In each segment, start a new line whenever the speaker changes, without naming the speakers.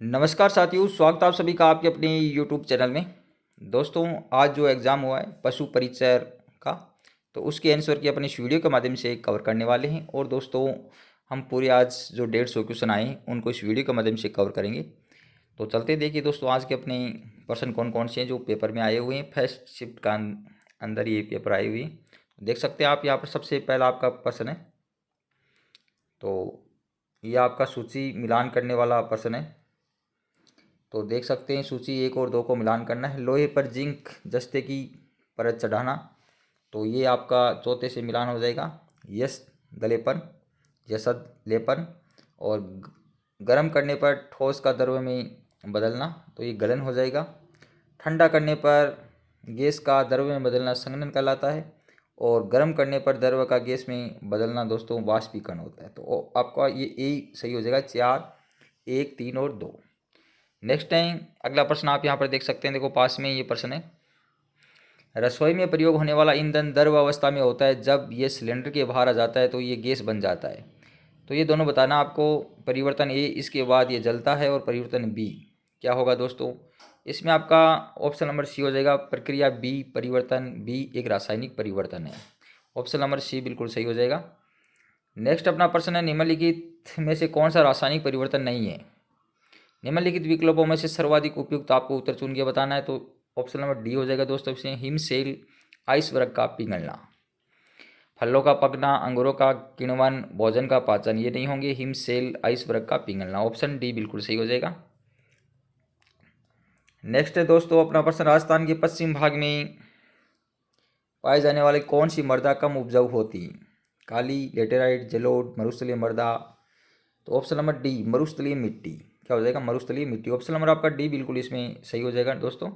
नमस्कार साथियों, स्वागत है आप सभी का आपके अपने यूट्यूब चैनल में। दोस्तों, आज जो एग्ज़ाम हुआ है पशु परिचर का, तो उसके आंसर की अपने इस वीडियो के माध्यम से कवर करने वाले हैं। और दोस्तों, हम पूरे आज जो 150 क्वेश्चन आए हैं उनको इस वीडियो के माध्यम से कवर करेंगे। तो चलते देखिए दोस्तों, आज के अपने प्रश्न कौन कौन से हैं जो पेपर में आए हुए हैं। फर्स्ट शिफ्ट का अंदर ये पेपर आए हुए हैं, देख सकते हैं आप यहाँ पर। सबसे पहला आपका प्रश्न है, तो ये आपका सूची मिलान करने वाला प्रश्न है। तो देख सकते हैं सूची 1 और 2 को मिलान करना है। लोहे पर जिंक जस्ते की परत चढ़ाना, तो ये आपका चौथे से मिलान हो जाएगा। यस गलेपन, यसद लेपन। और गर्म करने पर ठोस का द्रव में बदलना, तो ये गलन हो जाएगा। ठंडा करने पर गैस का द्रव में बदलना संघनन कहलाता है। और गर्म करने पर द्रव का गैस में बदलना दोस्तों वाष्पीकरण होता है। तो आपका ये ए सही हो जाएगा। 4, 1, 3 और 2। नेक्स्ट टाइम अगला प्रश्न आप यहाँ पर देख सकते हैं। देखो पास में ये प्रश्न है, रसोई में प्रयोग होने वाला ईंधन द्रव अवस्था में होता है, जब ये सिलेंडर के बाहर आ जाता है तो ये गैस बन जाता है। तो ये दोनों बताना आपको। परिवर्तन ए, इसके बाद ये जलता है। और परिवर्तन बी क्या होगा दोस्तों? इसमें आपका ऑप्शन नंबर सी हो जाएगा। प्रक्रिया बी, परिवर्तन बी एक रासायनिक परिवर्तन है। ऑप्शन नंबर सी बिल्कुल सही हो जाएगा। नेक्स्ट अपना प्रश्न है, निम्नलिखित में से कौन सा रासायनिक परिवर्तन नहीं है? निम्नलिखित विकल्पों में से सर्वाधिक उपयुक्त आपको उत्तर चुन के बताना है। तो ऑप्शन नंबर डी हो जाएगा दोस्तों। इसमें हिमशैल आइसबर्ग का पिघलना, फलों का पकना, अंगूरों का किण्वन, भोजन का पाचन, ये नहीं होंगे। हिमशैल आइसबर्ग का पिघलना, ऑप्शन डी बिल्कुल सही हो जाएगा। नेक्स्ट है दोस्तों अपना प्रश्न, राजस्थान के पश्चिम भाग में पाए जाने वाले कौन सी मृदा कम उपजाऊ होती? काली, लेटेराइट, जलोढ़, मरुस्थलीय मृदा। तो ऑप्शन नंबर डी मरुस्थलीय मिट्टी क्या हो जाएगा? मरुस्थलीय मिट्टी। ऑप्शन नंबर आपका डी बिल्कुल इसमें सही हो जाएगा दोस्तों।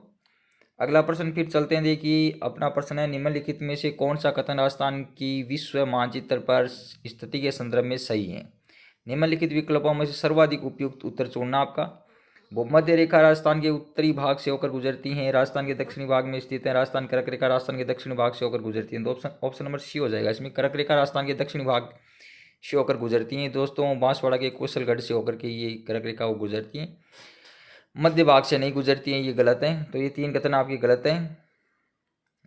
अगला प्रश्न फिर चलते हैं। देखिए अपना प्रश्न है, निम्नलिखित में से कौन सा कथन राजस्थान की विश्व मानचित्र पर स्थिति के संदर्भ में सही है? निम्नलिखित विकल्पों में से सर्वाधिक उपयुक्त उत्तर चुनना आपका। भूमध्य रेखा राजस्थान के उत्तरी भाग से होकर गुजरती है, राजस्थान के दक्षिणी भाग में स्थित है। राजस्थान कर्क रेखा राजस्थान के दक्षिणी भाग से होकर गुजरती है। तो ऑप्शन नंबर सी हो जाएगा। इसमें कर्क रेखा राजस्थान के दक्षिणी भाग से होकर गुजरती हैं दोस्तों। बांसवाड़ा के कौशलगढ़ से होकर के ये कर्क रेखा वो गुजरती हैं, मध्य भाग से नहीं गुजरती हैं, ये गलत है। तो ये 3 कथन आपके गलत हैं,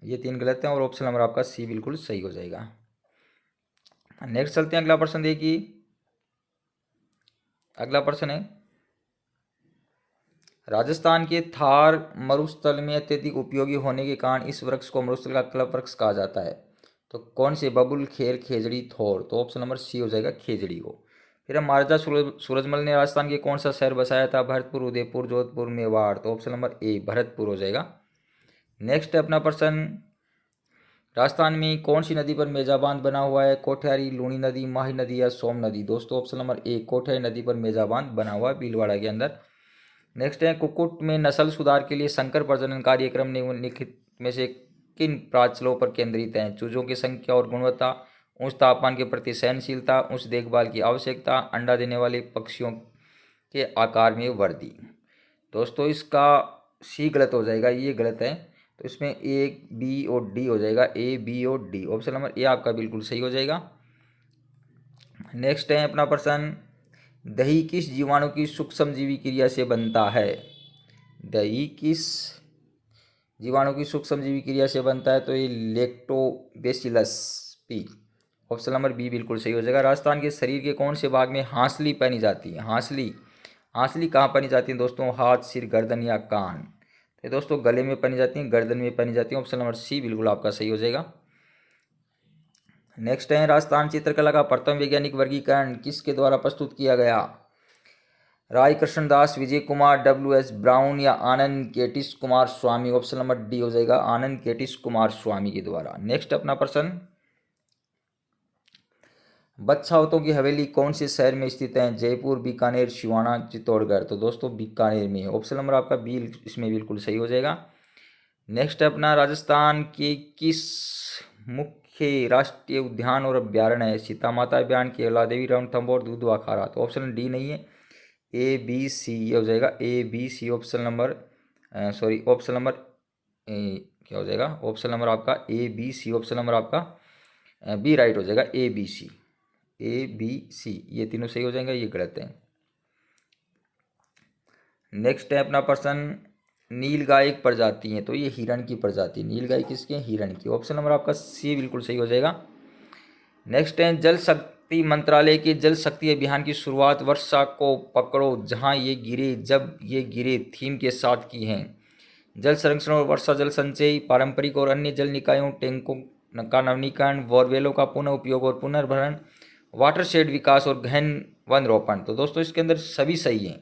ये 3 गलत हैं। और ऑप्शन नंबर आपका सी बिल्कुल सही हो जाएगा। नेक्स्ट चलते हैं, अगला प्रश्न देखिए। अगला प्रश्न है, राजस्थान के थार मरुस्थल में अत्यधिक उपयोगी होने के कारण इस वृक्ष को मरुस्थल का कल्प वृक्ष कहा जाता है। तो कौन से? बबुल, खेर, खेजड़ी, थोर। तो ऑप्शन नंबर सी हो जाएगा, खेजड़ी को। फिर हम महाराजा सूरजमल ने राजस्थान के कौन सा शहर बसाया था? भरतपुर, उदयपुर, जोधपुर, मेवाड़। तो ऑप्शन नंबर ए भरतपुर हो जाएगा। नेक्स्ट है अपना प्रश्न, राजस्थान में कौन सी नदी पर मेजा बांध बना हुआ है? कोठियारी, लूणी नदी, माही नदी या सोम नदी। दोस्तों ऑप्शन नंबर ए कोठियारी नदी पर मेजा बांध बना हुआ है भीलवाड़ा के अंदर। नेक्स्ट है, कुक्कुट में नस्ल सुधार के लिए संकर प्रजनन कार्यक्रम निम्नलिखित में से किन प्राचलों पर केंद्रित हैं? चूजों की संख्या और गुणवत्ता, उच्च तापमान के प्रति सहनशीलता, उच्च देखभाल की आवश्यकता, अंडा देने वाले पक्षियों के आकार में वृद्धि। दोस्तों इसका सी गलत हो जाएगा, ये गलत है। तो इसमें ए, बी और डी हो जाएगा। ए, बी और डी, ऑप्शन नंबर ए आपका बिल्कुल सही हो जाएगा। नेक्स्ट है अपना प्रश्न, दही किस जीवाणु की सूक्ष्मजीवी क्रिया से बनता है? दही किस जीवाणु की सूक्ष्मजीवी क्रिया से बनता है? तो ये lactobacillus P, option number B बिल्कुल सही हो जाएगा। राजस्थान के शरीर के कौन से भाग में हांसली पहनी जाती है? हांसली, हांसली कहाँ पहनी जाती है दोस्तों? हाथ, सिर, गर्दन या कान। तो दोस्तों गले में पहनी जाती है, गर्दन में पहनी जाती है। ऑप्शन नंबर सी बिल्कुल आपका सही हो जाएगा। नेक्स्ट है, राजस्थान चित्रकला का प्रथम वैज्ञानिक वर्गीकरण किसके द्वारा प्रस्तुत किया गया? राय Krishnadas, Vijay Kumar, W S brown या आनंद केटिस कुमार स्वामी। ऑप्शन नंबर डी हो जाएगा, आनंद केटिस कुमार स्वामी के द्वारा। नेक्स्ट अपना प्रश्न, बच्छावतों की हवेली कौन से शहर में स्थित है? जयपुर, बीकानेर, सिवाना, चित्तौड़गढ़। तो दोस्तों बीकानेर में है। ऑप्शन नंबर आपका बी इसमें बिल्कुल सही हो जाएगा। नेक्स्ट अपना, राजस्थान के किस मुख्य राष्ट्रीय उद्यान और अभ्यारण्य है? सीता माता अभ्यारण्य, केवला देवी, रणथंभौर, दुधवा खारा। तो ऑप्शन डी नहीं है, ए, बी, सी ये हो जाएगा। A, B, C option number sorry option number क्या हो जाएगा? ऑप्शन नंबर आपका A, B, C, option number आपका बी राइट हो जाएगा। A, B, C, A, B, सी ये तीनों सही हो जाएंगे, ये गलत है। नेक्स्ट है अपना प्रश्न, नीलगाय एक प्रजाति है, तो ये हिरण की प्रजाति। नीलगाय किसकी है? हिरण की। ऑप्शन नंबर आपका सी बिल्कुल सही हो जाएगा। नेक्स्ट है, जल शक्ति मंत्रालय के जल शक्ति अभियान की शुरुआत वर्षा को पकड़ो जहां ये गिरे जब ये गिरे थीम के साथ की है। जल संरक्षण और वर्षा जल संचय, पारंपरिक और अन्य जल निकायों, टैंकों का नवीनीकरण, बोरवेलों का पुनः उपयोग और पुनर्भरण, वाटरशेड विकास और गहन वन रोपण। तो दोस्तों इसके अंदर सभी सही हैं,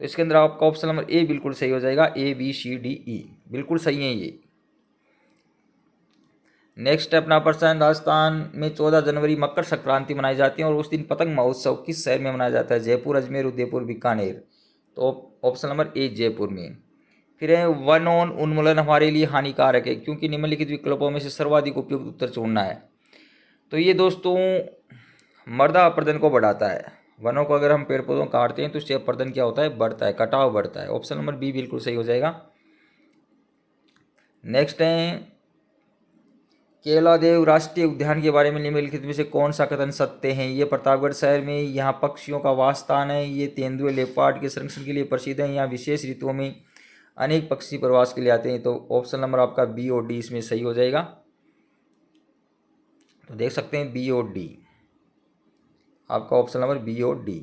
तो इसके अंदर आपका ऑप्शन नंबर ए बिल्कुल सही हो जाएगा। A B C D E बिल्कुल सही है ये। नेक्स्ट है अपना प्रश्न, राजस्थान में 14 जनवरी मकर संक्रांति मनाई जाती है और उस दिन पतंग महोत्सव किस शहर में मनाया जाता है? जयपुर, अजमेर, उदयपुर, बीकानेर। तो ऑप्शन नंबर ए जयपुर में। फिर है, वन ऑन उन्मूलन हमारे लिए हानिकारक है क्योंकि निम्नलिखित विकल्पों में से सर्वाधिक उपयुक्त उत्तर चुनना है। तो ये दोस्तों मृदा अपरदन को बढ़ाता है। वनों को अगर हम पेड़ पौधों काटते हैं तो उससे अपरदन क्या होता है? बढ़ता है, कटाव बढ़ता है। ऑप्शन नंबर बी बिल्कुल सही हो जाएगा। नेक्स्ट है, केलादेव राष्ट्रीय उद्यान के बारे में निम्नलिखित में से कौन सा कथन सत्य है? ये प्रतापगढ़ शहर में यहाँ पक्षियों का वास स्थान है, ये तेंदुए लेपर्ड के संरक्षण के लिए प्रसिद्ध है, यहाँ विशेष ऋतुओं में अनेक पक्षी प्रवास के लिए आते हैं। तो ऑप्शन नंबर आपका बी और डी इसमें सही हो जाएगा। तो देख सकते हैं बी और डी, आपका ऑप्शन नंबर बी और डी।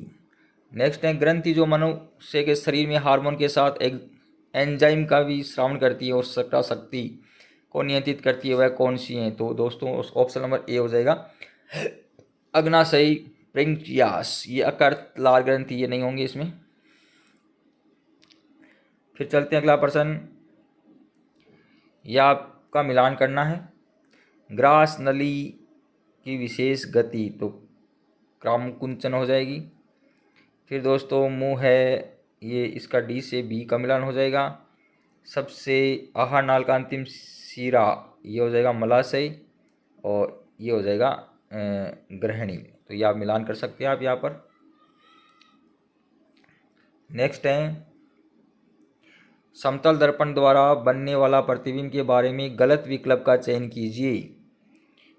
नेक्स्ट है, ग्रंथि जो मनुष्य के शरीर में हार्मोन के साथ एक एंजाइम का भी श्रावण करती है और सट्टा शक्ति को नियंत्रित करती है, वह कौन सी है? तो दोस्तों ऑप्शन नंबर ए हो जाएगा, अग्नाशयी प्रिंकियास। ये अकर्त लाल ग्रंथि ये नहीं होंगे इसमें। फिर चलते हैं अगला प्रश्न, यह आपका मिलान करना है। ग्रास नली की विशेष गति, तो क्रामकुंचन हो जाएगी। फिर दोस्तों मुंह है, ये इसका डी से बी का मिलान हो जाएगा। सबसे आहार नाल का अंतिम सीरा, ये हो जाएगा मलाशय, और ये हो जाएगा ग्रहणी। तो ये आप मिलान कर सकते हैं आप यहाँ पर। नेक्स्ट है, समतल दर्पण द्वारा बनने वाला प्रतिबिंब के बारे में गलत विकल्प का चयन कीजिए।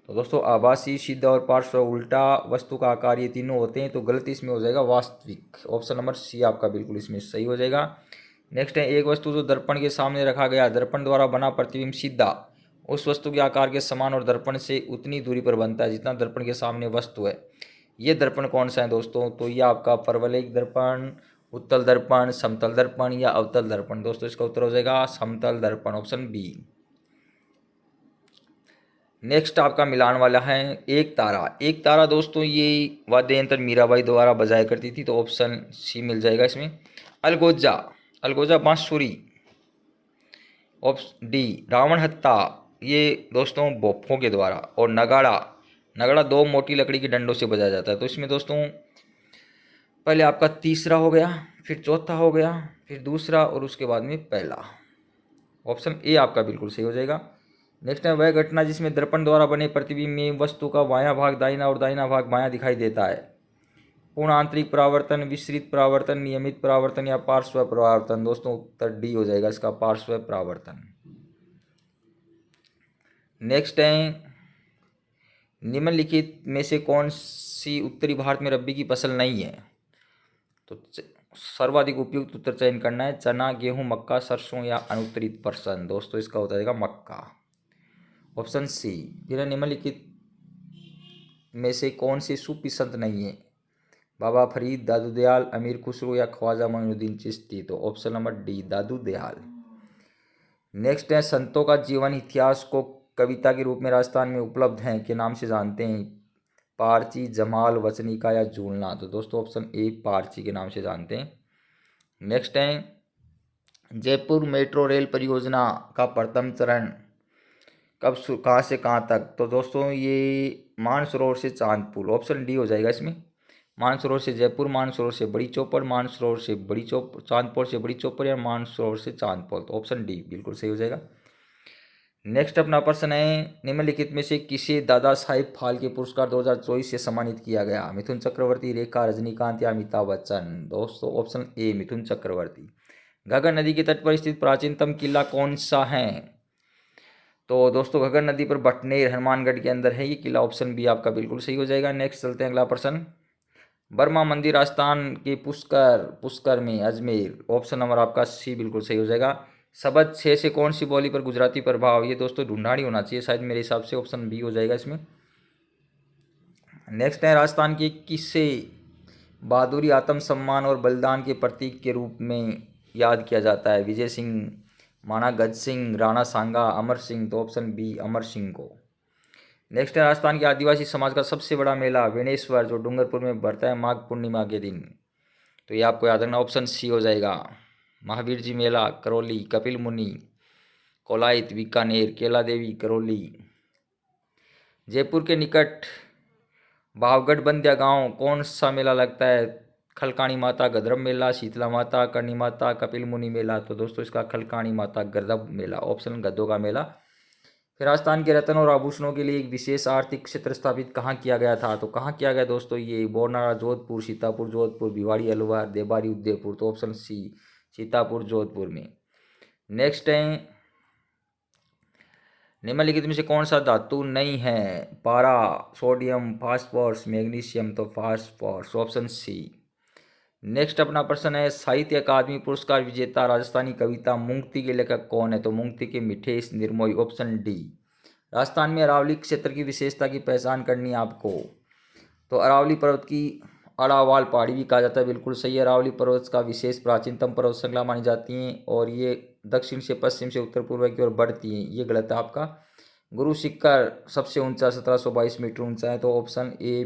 तो दोस्तों आभासी, सिद्ध और पार्श्व, उल्टा, वस्तु का आकार, ये तीनों होते हैं, तो गलत इसमें हो जाएगा वास्तविक। ऑप्शन नंबर सी आपका बिल्कुल इसमें सही हो जाएगा। नेक्स्ट है, एक वस्तु जो दर्पण के सामने रखा गया, दर्पण द्वारा बना प्रतिबिंब सीधा उस वस्तु के आकार के समान और दर्पण से उतनी दूरी पर बनता है जितना दर्पण के सामने वस्तु है। ये दर्पण कौन सा है दोस्तों? तो ये आपका परवलयिक दर्पण, उत्तल दर्पण, समतल दर्पण या अवतल दर्पण। दोस्तों इसका उत्तर हो जाएगा समतल दर्पण, ऑप्शन बी। नेक्स्ट आपका मिलान वाला है एक तारा। एक तारा दोस्तों ये वाद्य यंत्र मीराबाई द्वारा बजाया करती थी, तो ऑप्शन सी मिल जाएगा इसमें। अलगोजा, अलगोजा बांसुरी। ऑप्शन डी रावण हत्ता, ये दोस्तों बोफों के द्वारा। और नगाड़ा, नगाड़ा दो मोटी लकड़ी की डंडों से बजाया जाता है। तो इसमें दोस्तों पहले आपका तीसरा हो गया, फिर चौथा हो गया, फिर दूसरा और उसके बाद में पहला। ऑप्शन ए आपका बिल्कुल सही हो जाएगा। नेक्स्ट है, वह घटना जिसमें दर्पण द्वारा बने प्रतिबिंब में वस्तु का बायां भाग दाहिना और दाहिना भाग बायां दिखाई देता है। पूर्ण आंतरिक परावर्तन, विस्तृत परावर्तन, नियमित परावर्तन या पार्श्व परावर्तन। दोस्तों उत्तर डी हो जाएगा इसका, पार्श्व परावर्तन। नेक्स्ट है, निम्नलिखित में से कौन सी उत्तरी भारत में रबी की फसल नहीं है? तो सर्वाधिक उपयुक्त उत्तर चयन करना है। चना, गेहूं, मक्का, सरसों या अनुत्तरित पर्सन। दोस्तों इसका होता है मक्का, ऑप्शन सी। फिर निम्नलिखित में से कौन से सूफी संत नहीं है? बाबा फरीद, दादू दयाल, अमीर खुसरो या ख्वाजा मोइनुद्दीन चिश्ती। तो ऑप्शन नंबर डी दादू दयाल। नेक्स्ट है, संतों का जीवन इतिहास को कविता के रूप में राजस्थान में उपलब्ध हैं के नाम से जानते हैं? पारची, जमाल, वचनिका या झूलना। तो दोस्तों ऑप्शन ए पारची के नाम से जानते हैं। नेक्स्ट है, जयपुर मेट्रो रेल परियोजना का प्रथम चरण कब कहाँ से कहाँ तक? तो दोस्तों ये मानसरोवर से चांदपुर, ऑप्शन डी हो जाएगा इसमें। मानसरोवर से जयपुर, मानसरोवर से बड़ी चौपड़, मानसरोवर से बड़ी चौपड़, चांदपुर से बड़ी चौपड़ या मानसरोवर से चांदपुर। तो ऑप्शन डी बिल्कुल सही हो जाएगा। नेक्स्ट अपना प्रश्न है, निम्नलिखित में से किसे दादा साहिब फाल्के पुरस्कार 2024 से सम्मानित किया गया? मिथुन चक्रवर्ती, रेखा, रजनीकांत या अमिताभ बच्चन। दोस्तों ऑप्शन ए मिथुन चक्रवर्ती। घग्गर नदी के तट पर स्थित प्राचीनतम किला कौन सा है? तो दोस्तों घग्गर नदी पर बटनेर हनुमानगढ़ के अंदर है ये किला, ऑप्शन बी आपका बिल्कुल सही हो जाएगा। नेक्स्ट चलते हैं अगला प्रश्न, बर्मा मंदिर राजस्थान के पुष्कर पुष्कर में अजमेर। ऑप्शन नंबर आपका सी बिल्कुल सही हो जाएगा। शब्द छः से कौन सी बोली पर गुजराती प्रभाव, ये दोस्तों ढूंढानी होना चाहिए शायद मेरे हिसाब से, ऑप्शन बी हो जाएगा इसमें। नेक्स्ट है राजस्थान के किससे बहादुरी आत्मसम्मान और बलिदान के प्रतीक के रूप में याद किया जाता है? विजय सिंह, मानागज सिंह, राणा सांगा, अमर सिंह। तो ऑप्शन बी अमर सिंह को। नेक्स्ट है राजस्थान के आदिवासी समाज का सबसे बड़ा मेला वेणेश्वर, जो डूंगरपुर में बढ़ता है माघ पूर्णिमा के दिन। तो ये आपको याद रखना, ऑप्शन सी हो जाएगा। महावीर जी मेला करौली, कपिल मुनि कोलायत बीकानेर, केला देवी करौली। जयपुर के निकट भावगढ़ बंदिया गांव कौन सा मेला लगता है? खलकाणी माता गधर्म मेला, शीतला माता, करणी माता, कपिल मुनि मेला। तो दोस्तों इसका खलकाणी माता गधर्म मेला, ऑप्शन गधों का मेला। फिर राजस्थान के रत्न और आभूषणों के लिए एक विशेष आर्थिक क्षेत्र स्थापित कहाँ किया गया था? तो कहाँ किया गया दोस्तों? ये बोरनारा जोधपुर, सीतापुर जोधपुर, भिवाड़ी अलवर, देबारी उदयपुर। तो ऑप्शन सी सीतापुर जोधपुर में। नेक्स्ट है निम्नलिखित में से कौन सा धातु नहीं है? पारा, सोडियम, फास्फोरस, मैग्नीशियम। तो फास्फोरस, ऑप्शन सी। नेक्स्ट अपना प्रश्न है साहित्य अकादमी पुरस्कार विजेता राजस्थानी कविता मुंगती के लेखक कौन है? तो मुंगती के मिठेश निर्मोही, ऑप्शन डी। राजस्थान में अरावली क्षेत्र की विशेषता की पहचान करनी है आपको। तो अरावली पर्वत की अड़ावाल पहाड़ी भी कहा जाता है, बिल्कुल सही है। अरावली पर्वत का विशेष प्राचीनतम पर्वत श्रृंखला मानी जाती हैं और ये दक्षिण से पश्चिम से उत्तर पूर्व की ओर बढ़ती हैं, ये गलत है आपका। गुरु शिखर सबसे ऊंचा 1722 मीटर ऊंचा है। तो ऑप्शन ए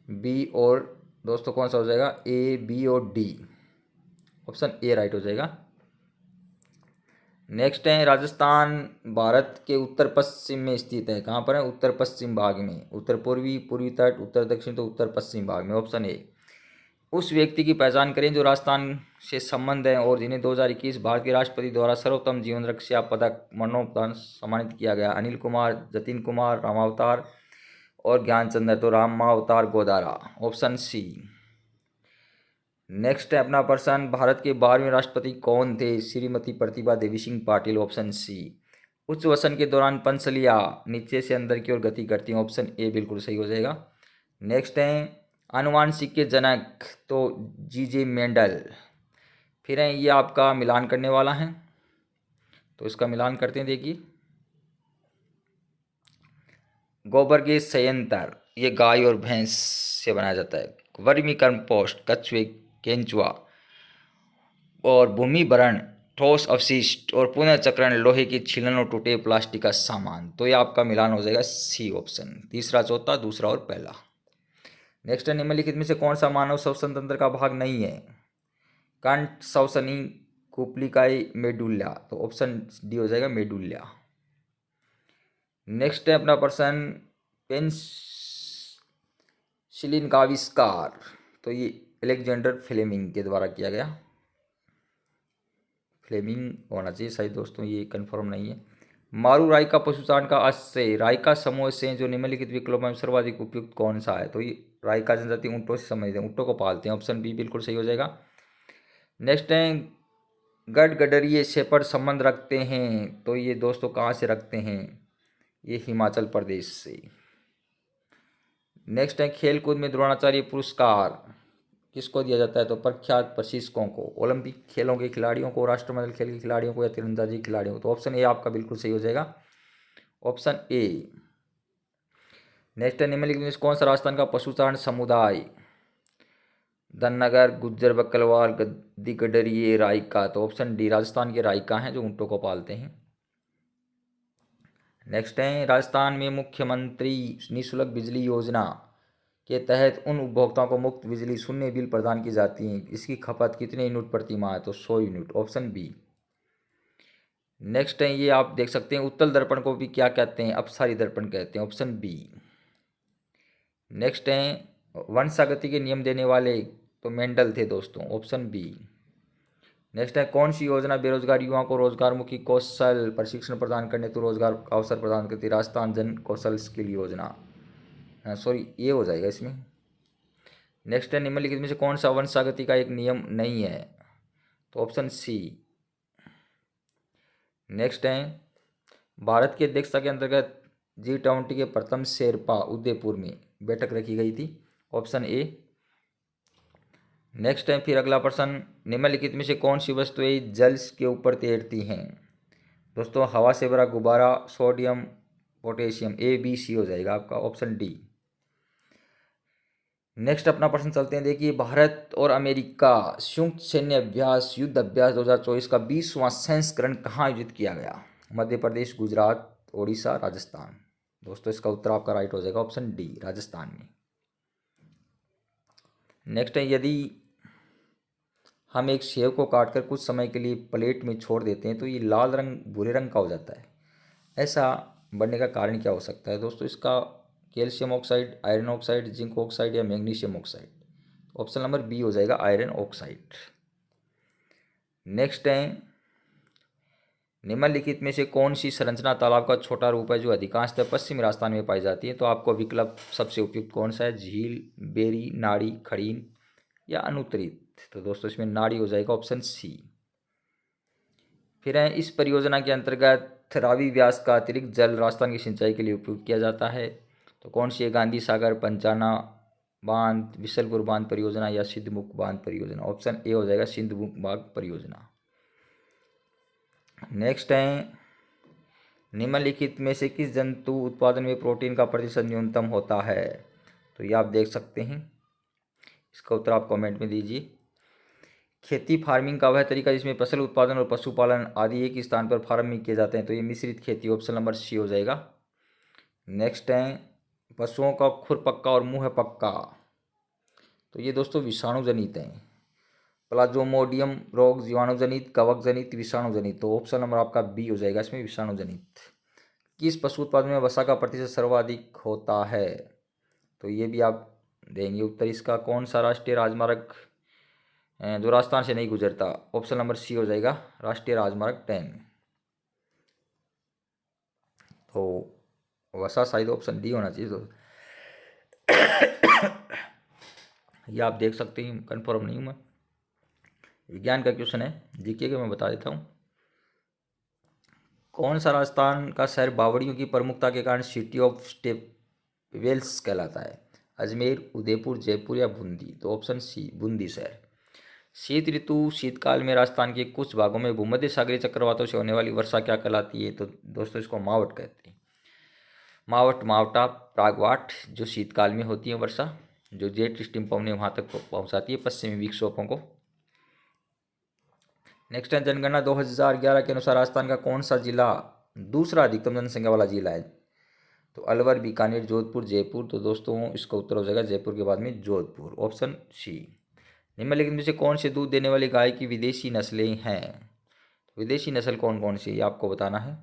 बी और दोस्तों कौन सा हो जाएगा? ए बी और डी, ऑप्शन ए राइट हो जाएगा। नेक्स्ट है राजस्थान भारत के उत्तर पश्चिम में स्थित है। कहाँ पर है? उत्तर पश्चिम भाग में, उत्तर पूर्वी, पूर्वी तट, उत्तर दक्षिण। तो उत्तर पश्चिम भाग में, ऑप्शन ए। उस व्यक्ति की पहचान करें जो राजस्थान से संबंध है और जिन्हें 2021 भारत के राष्ट्रपति द्वारा सर्वोत्तम जीवन रक्षा पदक मरणोपरांत सम्मानित किया गया। अनिल कुमार, जतिन कुमार, रामावतार और ज्ञानचंद्र। तो रामावतार गोदारा, ऑप्शन सी। नेक्स्ट है अपना प्रश्न भारत के 12वें राष्ट्रपति कौन थे? Shrimati Pratibha Devi Singh Patil, option C. उच्च वसन के दौरान पंसलियाँ नीचे से अंदर की ओर गति करती हैं, ऑप्शन ए बिल्कुल सही हो जाएगा। नेक्स्ट है आनुवांशिक के जनक, तो जीजे मेंडल। फिर है ये आपका मिलान करने वाला है, तो इसका मिलान करते हैं। देखिए गोबर के संयंत्र, ये गाय और भैंस से बनाया जाता है। वर्मी कंपोस्ट, कछुए, केंचुआ और भूमि भरण, ठोस अवशिष्ट और पुनर्चक्रण, लोहे की छीलन और टूटे प्लास्टिक का सामान। तो ये आपका मिलान हो जाएगा सी ऑप्शन, तीसरा, चौथा, दूसरा और पहला। नेक्स्ट है निम्नलिखित में से कौन सा मानव श्वसन तंत्र का भाग नहीं है? कंठ, श्वसनी, कुप्लिकाई, मेडुल्ला। तो ऑप्शन डी हो जाएगा मेडुल्ला। नेक्स्ट है अपना प्रश्न पेनिसिलिन का आविष्कार, तो ये अलेक्जेंडर फ्लेमिंग के द्वारा किया गया। फ्लेमिंग होना चाहिए शायद दोस्तों, ये कंफर्म नहीं है। मारू रायका पशुचारण का आश्रय रायका समूह से जो निम्नलिखित विकल्पों में सर्वाधिक उपयुक्त कौन सा है? तो ये रायका जनजाति ऊँटों से संबंधित है, ऊँटों को पालते हैं, ऑप्शन बी बिल्कुल सही हो जाएगा। नेक्स्ट है गडगडरिए शेपर्ड संबंध रखते हैं, तो ये दोस्तों कहाँ से रखते हैं? ये हिमाचल प्रदेश से। नेक्स्ट है खेलकूद में द्रोणाचार्य पुरस्कार किसको दिया जाता है? तो प्रख्यात प्रशिक्षकों को, ओलंपिक खेलों के खिलाड़ियों को, राष्ट्रमंडल खेल के खिलाड़ियों को या तीरंदाजी खिलाड़ियों को। तो ऑप्शन ए आपका बिल्कुल सही हो जाएगा, ऑप्शन ए। नेक्स्ट है निम्नलिखित में कौन सा राजस्थान का पशुचारण समुदाय? धननगर, गुज्जर, बक्कलवाल, गद्दी, गडरिये, रायका। तो ऑप्शन डी राजस्थान के रायका हैं जो ऊँटों को पालते हैं। नेक्स्ट है राजस्थान में मुख्यमंत्री निःशुल्क बिजली योजना के तहत उन उपभोक्ताओं को मुफ्त बिजली शून्य बिल प्रदान की जाती है, इसकी खपत कितने यूनिट प्रति माह है? तो 100 यूनिट, ऑप्शन बी। नेक्स्ट है ये आप देख सकते हैं उत्तल दर्पण को भी क्या कहते हैं? अपसारी दर्पण कहते हैं, ऑप्शन बी। नेक्स्ट है वंशागति के नियम देने वाले, तो मेंडल थे दोस्तों, ऑप्शन बी। नेक्स्ट है कौन सी योजना बेरोजगार युवाओं को रोजगारमुखी कौशल प्रशिक्षण प्रदान करने तो रोजगार का अवसर प्रदान करती है? राजस्थान जन कौशल स्किल योजना, सॉरी ये हो जाएगा इसमें। नेक्स्ट है निम्नलिखित में से कौन सा वंशागति का एक नियम नहीं है? तो ऑप्शन सी। नेक्स्ट है भारत की अध्यक्षता के अंतर्गत G20 के प्रथम शेरपा उदयपुर में बैठक रखी गई थी, ऑप्शन ए। नेक्स्ट है फिर अगला प्रश्न, निम्नलिखित में से कौन सी वस्तुएं जल के ऊपर तैरती हैं? दोस्तों हवा से भरा गुब्बारा, sodium, potassium. A B C हो जाएगा आपका ऑप्शन डी। नेक्स्ट अपना प्रश्न चलते हैं। देखिए, भारत और अमेरिका संयुक्त सैन्य अभ्यास युद्ध अभ्यास 2024 का 20वां संस्करण कहाँ आयोजित किया गया? मध्य प्रदेश, गुजरात, ओडिशा, राजस्थान। दोस्तों इसका उत्तर आपका राइट हो जाएगा ऑप्शन डी, राजस्थान में। नेक्स्ट है, यदि हम एक सेव को काटकर कुछ समय के लिए प्लेट में छोड़ देते हैं तो ये लाल रंग भूरे रंग का हो जाता है, ऐसा बनने का कारण क्या हो सकता है? दोस्तों इसका calcium oxide, iron oxide, zinc oxide या magnesium oxide. Option number B हो जाएगा आयरन ऑक्साइड। नेक्स्ट है, निम्नलिखित में से कौन सी संरचना तालाब का छोटा रूप है जो अधिकांशतः पश्चिमी राजस्थान में पाई जाती है? तो आपको विकल्प सबसे उपयुक्त कौन सा है? झील, बेरी, नाड़ी, खड़ीन या अनुत्तरित। तो दोस्तों इसमें नाड़ी हो जाएगा ऑप्शन सी। फिर है, इस परियोजना के अंतर्गत रावी व्यास का अतिरिक्त जल राजस्थान की सिंचाई के लिए उपयोग किया जाता है। तो कौन सी है? गांधी सागर, पंचाना बांध, बिशलपुर बांध परियोजना या सिद्धमुख बांध परियोजना। ऑप्शन ए हो जाएगा सिद्धमुख बांध परियोजना। नेक्स्ट है, निम्नलिखित में से किस जंतु उत्पादन में प्रोटीन का प्रतिशत न्यूनतम होता है? तो ये आप देख सकते हैं, इसका उत्तर आप कमेंट में दीजिए। खेती फार्मिंग का वह तरीका जिसमें फसल उत्पादन और पशुपालन आदि एक ही स्थान पर फार्म में किए जाते हैं। तो ये मिश्रित खेती, ऑप्शन नंबर सी हो जाएगा। नेक्स्ट है, पशुओं का खुर पक्का और मुंह पक्का। तो ये दोस्तों विषाणु जनित हैं। प्लाज्मोडियम रोग जीवाणुजनित, कवक जनित, विषाणु जनित। तो ऑप्शन नंबर आपका बी हो जाएगा इसमें, विषाणु जनित। किस पशु उत्पादन में वसा का प्रतिशत सर्वाधिक होता है? तो ये भी आप देंगे उत्तर इसका। कौन सा राष्ट्रीय राजमार्ग जो राजस्थान से नहीं गुजरता? ऑप्शन नंबर सी हो जाएगा राष्ट्रीय राजमार्ग 10। तो वसा शायद ऑप्शन डी होना चाहिए। तो ये आप देख सकते हैं, कंफर्म नहीं हूँ मैं। विज्ञान का क्वेश्चन है, जीके के मैं बता देता हूँ। कौन सा राजस्थान का शहर बावड़ियों की प्रमुखता के कारण सिटी ऑफ स्टेपवेल्स कहलाता है? अजमेर, उदयपुर, जयपुर या बूंदी। तो ऑप्शन सी बूंदी शहर। शीत ऋतु शीतकाल में राजस्थान के कुछ भागों में भूमध्य सागरीय चक्रवातों से होने वाली वर्षा क्या कहलाती है? तो दोस्तों इसको मावट कहते हैं। मावट, मावटा, प्रागवाट, जो शीतकाल में होती है वर्षा, जो जेट स्टीम पवनें वहाँ तक पहुँचाती है पश्चिमी विक्षोभों को। नेक्स्ट है, जनगणना 2011 के अनुसार राजस्थान का कौन सा जिला दूसरा अधिकतम जनसंख्या वाला जिला है? तो अलवर, बीकानेर, जोधपुर, जयपुर। तो दोस्तों इसका उत्तर हो जाएगा जयपुर के बाद में जोधपुर, ऑप्शन सी। निम्नलिखित में से कौन से दूध देने वाली गाय की विदेशी नस्लें हैं? विदेशी नस्ल कौन कौन सी है आपको बताना है।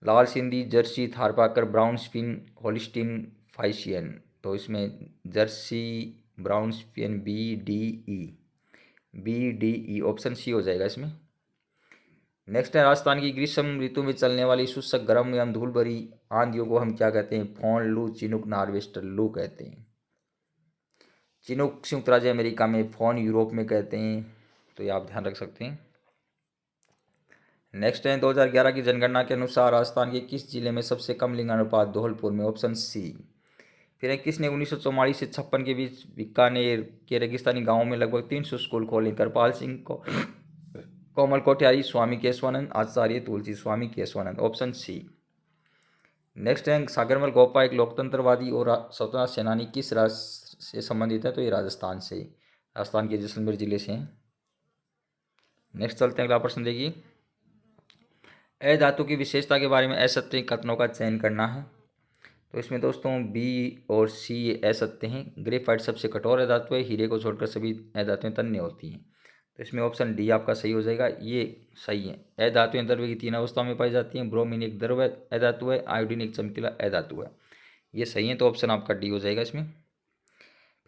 लाल सिंधी, जर्सी, थारपाकर, ब्राउन स्पिन, होलिस्टीन, फाइशियन। तो इसमें जर्सी, ब्राउन स्पिन, B D E, option C हो जाएगा इसमें। नेक्स्ट है, राजस्थान की ग्रीष्म ऋतु में चलने वाली शुष्क, गर्म एवं धूल भरी आंधियों को हम क्या कहते हैं? फोन, लू, चिनुक, नार्वेस्टर लू कहते हैं। चिनुक संयुक्त राज्य अमेरिका में, फोन यूरोप में कहते हैं। तो ये आप ध्यान रख सकते हैं। नेक्स्ट है, 2011 की जनगणना के अनुसार राजस्थान के किस जिले में सबसे कम लिंगानुपात? धौलपुर में, ऑप्शन सी। फिर है, किसने 1944 से 56 के बीच बीकानेर के रेगिस्तानी गांवों में लगभग 300 स्कूल खोले? कृपाल सिंह को, कोमल कोठियारी, स्वामी केशवानंद, आचार्य तुलसी स्वामी केशवानंद, ऑप्शन सी। नेक्स्ट है, सागरमल गोपा एक लोकतंत्रवादी और स्वतंत्रता सेनानी किस राज्य से संबंधित है? तो ये राजस्थान से, राजस्थान के जैसलमेर जिले से हैं। नेक्स्ट चलते हैं, अगला प्रश्न देखिए। अ धातु की विशेषता के बारे में असत्य कथनों का चयन करना है। तो इसमें दोस्तों बी और सी असत्य हैं। ग्रेफाइट सबसे कठोर अधातु है, हीरे को छोड़कर सभी अधातुएं तन्य होती हैं। तो इसमें ऑप्शन डी आपका सही हो जाएगा, ये सही है। अधातुएं द्रव्य की 3 अवस्थाओं में पाई जाती हैं। ब्रोमीन एक द्रव्य अधातु है, आयोडीन एक चमकीला अधातु है। ये सही है, तो ऑप्शन आपका डी हो जाएगा इसमें।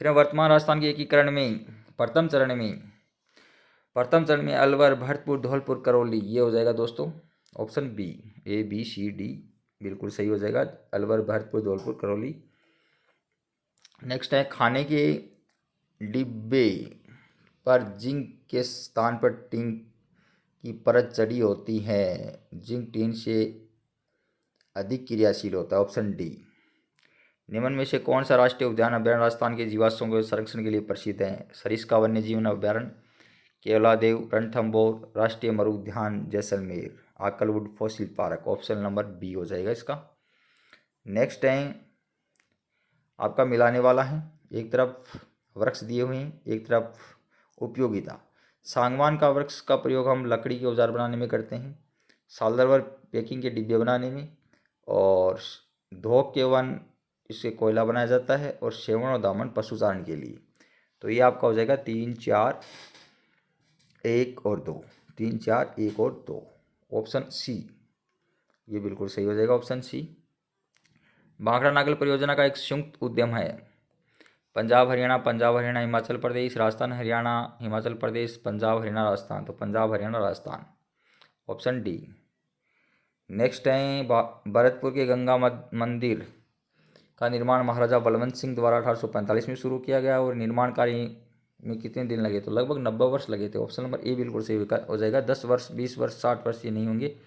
फिर वर्तमान राजस्थान के एकीकरण में प्रथम चरण में अलवर, भरतपुर, धौलपुर, करौली, ये हो जाएगा दोस्तों option B. A B C D बिल्कुल सही हो जाएगा, अलवर, भरतपुर, धौलपुर, करौली। नेक्स्ट है, खाने के डिब्बे पर जिंक के स्थान पर टिन की परत चढ़ी होती है। जिंक टिन से अधिक क्रियाशील होता है, ऑप्शन डी। निम्न में से कौन सा राष्ट्रीय उद्यान अभ्यारण्य राजस्थान के जीवाश्मों के संरक्षण के लिए प्रसिद्ध है? सरिस्का वन्य जीवन अभ्यारण्य, केवलादेव, रणथंभौर, राष्ट्रीय मरु उद्यान Jaisalmer, Akal wood fossil park. Option number B हो जाएगा इसका। नेक्स्ट है आपका मिलाने वाला है, एक तरफ वृक्ष दिए हुए हैं, एक तरफ उपयोगिता। सागवान का वृक्ष का प्रयोग हम लकड़ी के औजार बनाने में करते हैं, सालदरवर पैकिंग के डिब्बे बनाने में, और धोक के वन इससे कोयला बनाया जाता है, और सेवन और दामन पशुचारण के लिए। तो ये आपका हो जाएगा 3, 4, 1 और 2। 3, 4, 1 और 2। ऑप्शन सी ये बिल्कुल सही हो जाएगा, ऑप्शन सी। भाखड़ा नागल परियोजना का एक संयुक्त उद्यम है। पंजाब हरियाणा हिमाचल प्रदेश, राजस्थान हरियाणा हिमाचल प्रदेश, पंजाब हरियाणा राजस्थान। तो Punjab Haryana Rajasthan, option D. Next है भरतपुर के गंगा मंदिर का निर्माण महाराजा बलवंत सिंह द्वारा 1845 में शुरू किया गया, और निर्माण कार्य में कितने दिन लगे? तो लगभग 90 वर्ष लगे थे। ऑप्शन नंबर ए बिल्कुल सही हो जाएगा। 10 वर्ष, 20 वर्ष, 60 वर्ष ये नहीं होंगे।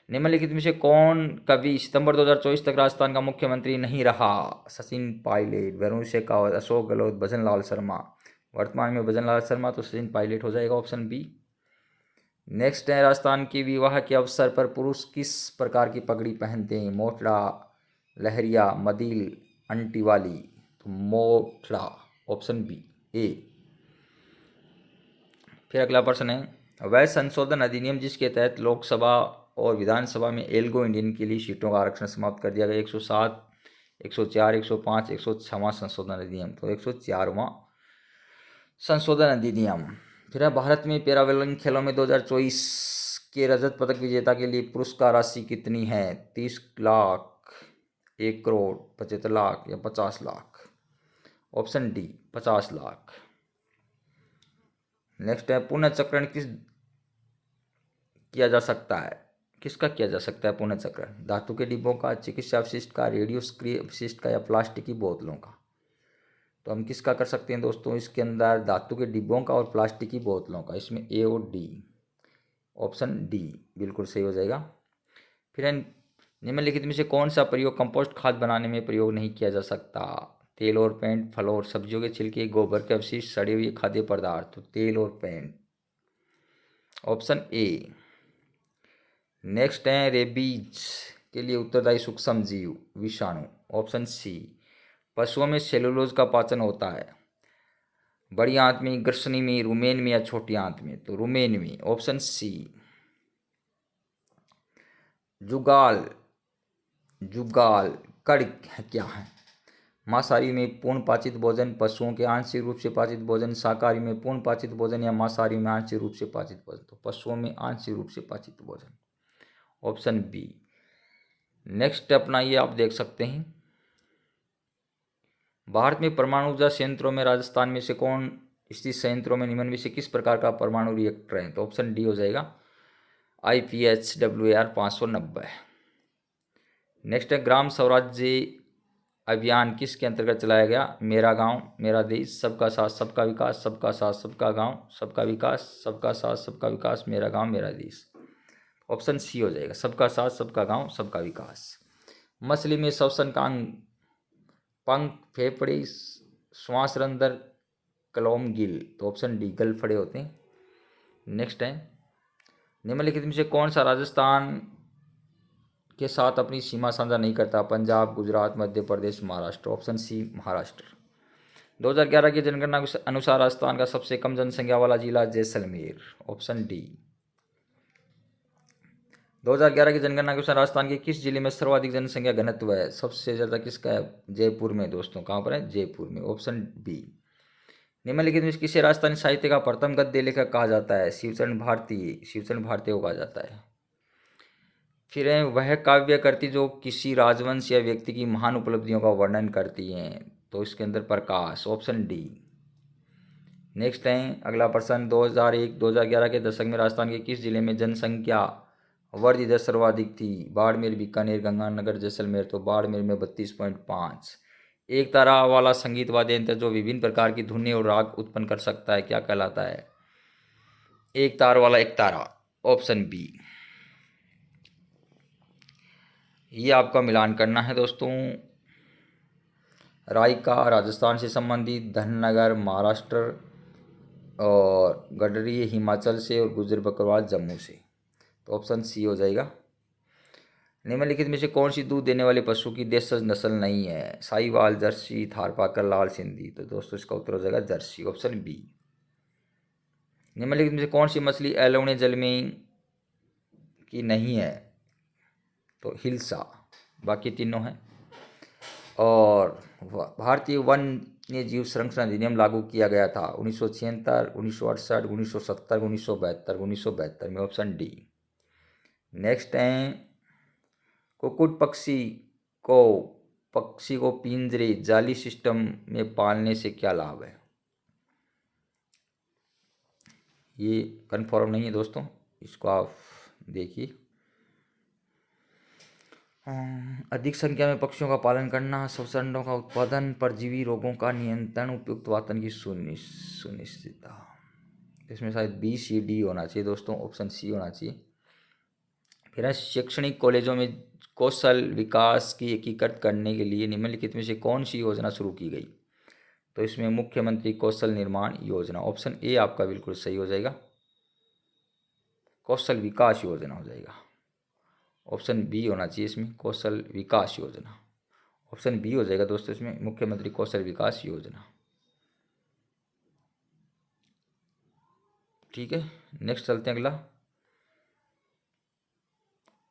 निम्नलिखित में से कौन कभी सितंबर 2024 तक राजस्थान का मुख्यमंत्री नहीं रहा? सचिन पायलट, वरुण शेखावत, अशोक गहलोत, भजन लाल शर्मा। वर्तमान में भजन लाल शर्मा, तो सचिन पायलट हो जाएगा, ऑप्शन बी। नेक्स्ट है राजस्थान के विवाह के अवसर पर पुरुष किस प्रकार की पगड़ी पहनते हैं? मोटड़ा, लहरिया, मदिल, अंटी वाली। तो मोटड़ा, ऑप्शन बी ए। फिर अगला प्रश्न है वह संशोधन अधिनियम जिसके तहत लोकसभा और विधानसभा में एल्गो इंडियन के लिए सीटों का आरक्षण समाप्त कर दिया गया। 107, 104, 105, 106वां संशोधन अधिनियम। तो 104वां संशोधन अधिनियम। फिर है भारत में पैराओलंपिक खेलों में 2024 के रजत पदक विजेता के लिए पुरस्कार राशि कितनी है? 30 लाख, 1 करोड़, 75 लाख या 50 lakh. Option D 50 lakh. Next है पुनर्चक्रण किया जा सकता है? किसका किया जा सकता है पुनर्चक्रण? धातु के डिब्बों का, चिकित्सा अपशिष्ट का, रेडियो सक्रिय अपशिष्ट का, या प्लास्टिक की बोतलों का। तो हम किसका कर सकते हैं दोस्तों? इसके अंदर धातु के डिब्बों का और प्लास्टिक की बोतलों का। इसमें ए और डी, ऑप्शन डी बिल्कुल सही हो जाएगा। फिर निम्नलिखित में से कौन सा प्रयोग कंपोस्ट खाद बनाने में प्रयोग नहीं किया जा सकता? तेल और पेंट, फल और सब्जियों के छिलके, गोबर के अवशिष्ट, सड़े हुए खाद्य पदार्थ। तो तेल और पेंट, ऑप्शन ए। नेक्स्ट है रेबीज के लिए उत्तरदायी सूक्ष्म जीव विषाणु। Option C. पशुओं में सेलुलोज का पाचन होता है बड़ी आंत में, ग्रसनी में, रुमेन में या छोटी आंत में? तो रुमेन में, ऑप्शन सी। जुगाल कड़ क्या है? मांसाहारी में पूर्ण पाचित भोजन, पशुओं के आंशिक रूप से पाचित भोजन, शाकाहारी में पूर्ण पाचित भोजन या मांसाहारी में आंशिक रूप से पाचित भोजन? तो पशुओं में आंशिक रूप से पाचित भोजन, ऑप्शन बी। नेक्स्ट अपना ये आप देख सकते हैं भारत में परमाणु ऊर्जा संयंत्रों में राजस्थान में से कौन स्थित संयंत्रों में निम्न में से किस प्रकार का परमाणु रिएक्टर है? तो ऑप्शन डी हो जाएगा IPHWR 590। नेक्स्ट है ग्राम स्वराज्य अभियान किसके अंतर्गत चलाया गया? मेरा गांव मेरा देश, सबका साथ सबका विकास, सबका साथ सबका गांव, सबका विकास, सबका साथ सबका विकास, मेरा गांव मेरा देश। ऑप्शन सी हो जाएगा, सबका साथ सबका गांव सबका विकास। मछली में श्वसन का अंग पंख, फेफड़े, श्वास रंध्र, कलोम, गिल। तो ऑप्शन डी गलफड़े होते हैं। नेक्स्ट है निम्नलिखित में से कौन सा राजस्थान के साथ अपनी सीमा साझा नहीं करता? पंजाब, गुजरात, मध्य प्रदेश, महाराष्ट्र। Option C Maharashtra. 2011 की जनगणना के अनुसार राजस्थान का सबसे कम जनसंख्या वाला जिला जैसलमेर। Option D. 2011 की जनगणना के अनुसार राजस्थान के किस जिले में सर्वाधिक जनसंख्या घनत्व है? सबसे ज़्यादा किसका है? जयपुर में दोस्तों। कहाँ पर है? जयपुर में, ऑप्शन बी। निम्नलिखित में किसे राजस्थानी साहित्य का प्रथम गद्य लेखक कहा जाता है? शिवचरण भारती को कहा जाता है। फिर है वह काव्यकृति जो किसी राजवंश या व्यक्ति की महान उपलब्धियों का वर्णन करती हैं। तो इसके अंदर प्रकाश, ऑप्शन डी। नेक्स्ट है अगला प्रश्न 2001-2011 के दशक में राजस्थान के किस जिले में जनसंख्या वृद्धि दर सर्वाधिक थी? बाड़मेर, बीकानेर, गंगानगर, जैसलमेर। तो बाड़मेर में 32.5। एक तारा वाला संगीत वाद्य यंत्र जो विभिन्न प्रकार की धुनें और राग उत्पन्न कर सकता है क्या कहलाता है? एक तार वाला एक तारा, ऑप्शन बी। ये आपका मिलान करना है दोस्तों। रायका राजस्थान से संबंधित, धननगर महाराष्ट्र और गडरी हिमाचल से और गुजर बकरवाल जम्मू से। तो ऑप्शन सी हो जाएगा। निम्नलिखित में से कौन सी दूध देने वाले पशु की देशज नस्ल नहीं है? साहिवाल, जर्सी, थारपाकर, लाल सिंधी। तो दोस्तों इसका उत्तर हो जाएगा जर्सी, ऑप्शन बी। निम्नलिखित में से कौन सी मछली अलोने जल में की नहीं है? तो हिल्सा, बाकी तीनों हैं। और भारतीय वन्य जीव संरक्षण अधिनियम लागू किया गया था 1976, 1968, 1970, 1972। 1972 में ऑप्शन डी। नेक्स्ट है, कुक्कुट पक्षी को पिंजरे जाली सिस्टम में पालने से क्या लाभ है? ये कन्फर्म नहीं है दोस्तों, इसको आप देखिए। अधिक संख्या में पक्षियों का पालन करना, स्वच्छ अंडों का उत्पादन, परजीवी रोगों का नियंत्रण, उपयुक्त वातावरण की सुनिश्चितता। इसमें शायद बी सी डी होना चाहिए दोस्तों, ऑप्शन सी होना चाहिए। फिर शैक्षणिक कॉलेजों में कौशल विकास की एकीकृत करने के लिए निम्नलिखित में से कौन सी योजना शुरू की गई? तो इसमें मुख्यमंत्री कौशल निर्माण योजना, ऑप्शन ए आपका बिल्कुल सही हो जाएगा, कौशल विकास योजना हो जाएगा। ऑप्शन बी होना चाहिए इसमें, कौशल विकास योजना, ऑप्शन बी हो जाएगा दोस्तों इसमें, मुख्यमंत्री कौशल विकास योजना। ठीक है, नेक्स्ट चलते हैं।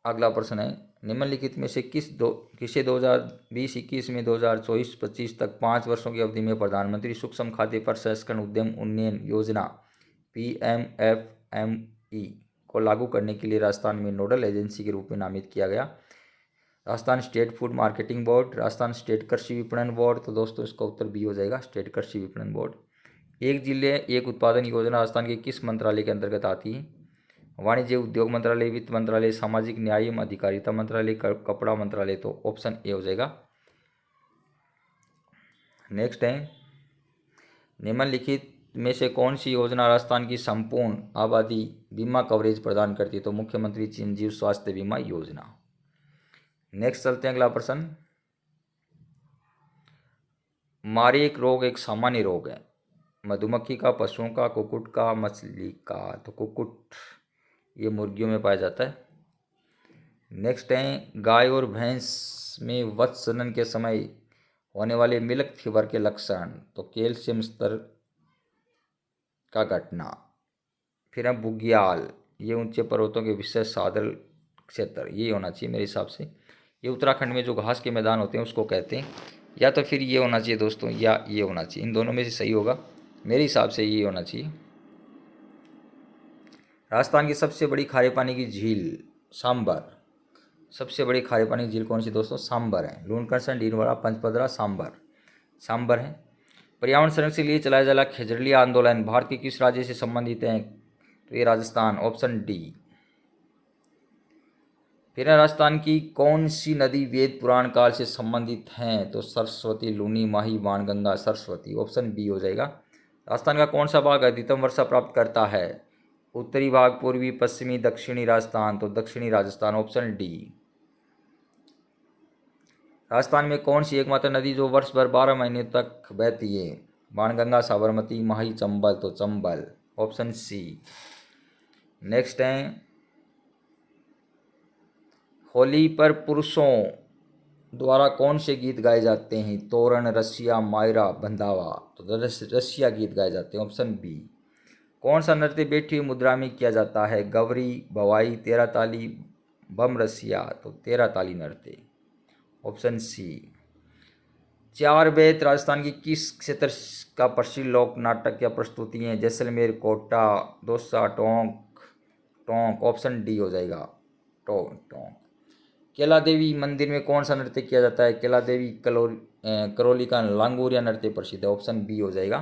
अगला प्रश्न है, निम्नलिखित में से किसे 2020-21 में 2024-25 तक 5 वर्षों की अवधि में प्रधानमंत्री सूक्ष्म खाद्य प्रसंस्करण उद्यम उन्नयन योजना PMFME को लागू करने के लिए राजस्थान में नोडल एजेंसी के रूप में नामित किया गया? Rajasthan state food marketing board, Rajasthan state कृषि विपणन बोर्ड। तो दोस्तों इसका उत्तर बी हो जाएगा, स्टेट कृषि विपणन बोर्ड। एक जिले एक उत्पादन योजना राजस्थान के किस मंत्रालय के अंतर्गत आती है? वाणिज्य उद्योग मंत्रालय, वित्त मंत्रालय, सामाजिक न्याय एवं अधिकारिता मंत्रालय, कपड़ा मंत्रालय। तो ऑप्शन ए हो जाएगा। नेक्स्ट है, निम्नलिखित में से कौन सी योजना राजस्थान की संपूर्ण आबादी बीमा कवरेज प्रदान करती है? तो मुख्यमंत्री चिरंजीव स्वास्थ्य बीमा योजना। नेक्स्ट चलते हैं अगला प्रश्न, मारेक रोग एक सामान्य रोग है, मधुमक्खी का, पशुओं का, कुक्कुट का, मछली का। तो कुक्कुट ये मुर्गियों में पाया जाता है। नेक्स्ट है, गाय और भैंस में वत्सनन के समय होने वाले मिल्क फीवर के लक्षण। तो कैल्शियम स्तर का घटना। फिर है बुग्याल, ये ऊंचे पर्वतों के विशेष सादर क्षेत्र, ये होना चाहिए मेरे हिसाब से। ये उत्तराखंड में जो घास के मैदान होते हैं उसको कहते हैं। या तो फिर ये होना चाहिए दोस्तों, या ये होना चाहिए, इन दोनों में से सही होगा मेरे हिसाब से, ये होना चाहिए। राजस्थान की सबसे बड़ी खारे पानी की झील सांबर, सबसे बड़ी खारे पानी की झील कौन सी दोस्तों? सांबर है। लूणकरसन, डीरवाड़ा, पंचपदरा, सांबर है। पर्यावरण संरक्षण के लिए चलाया जा रहा खेजड़िया आंदोलन भारत के किस राज्य से संबंधित है? तो ये राजस्थान, ऑप्शन डी। फिर राजस्थान की कौन सी नदी वेद पुराण काल से संबंधित हैं? तो सरस्वती, लूनी, माही, बाणगंगा, सरस्वती, ऑप्शन बी हो जाएगा। राजस्थान का कौन सा भाग अधिकतम वर्षा प्राप्त करता है? उत्तरी भाग, पूर्वी, पश्चिमी, दक्षिणी राजस्थान। तो दक्षिणी राजस्थान, ऑप्शन डी। राजस्थान में कौन सी एकमात्र नदी जो वर्ष भर 12 महीने तक बहती है? बाणगंगा, साबरमती, माही, चंबल। तो चंबल, ऑप्शन सी। नेक्स्ट है, होली पर पुरुषों द्वारा कौन से गीत गाए जाते हैं? तोरण, रसिया, मायरा, बंधावा। तो रसिया गीत गाए जाते हैं, ऑप्शन बी। कौन सा नृत्य बैठी हुई मुद्रा में किया जाता है? गवरी, भवाई, तेरह ताली, बम रसिया। तो तेरह ताली नृत्य, ऑप्शन सी। चार बेत राजस्थान की किस क्षेत्र का प्रसिद्ध लोक नाटक या प्रस्तुति है? जैसलमेर, कोटा, दौसा, टोंक। ऑप्शन डी हो जाएगा, टोंक। केला देवी मंदिर में कौन सा नृत्य किया जाता है? केला देवी करौली का लांगूरिया नृत्य प्रसिद्ध है, ऑप्शन बी हो जाएगा।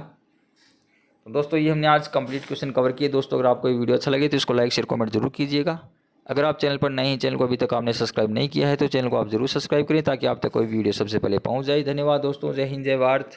तो दोस्तों ये हमने आज कंप्लीट क्वेश्चन कवर किए। दोस्तों अगर आपको ये वीडियो अच्छा लगे तो इसको लाइक, शेयर, कमेंट जरूर कीजिएगा। अगर आप चैनल पर नए हैं, चैनल को अभी तक आपने सब्सक्राइब नहीं किया है तो चैनल को आप जरूर सब्सक्राइब करें ताकि आप तक कोई वीडियो सबसे पहले पहुंच जाए। धन्यवाद दोस्तों, जय हिंद, जय भारत।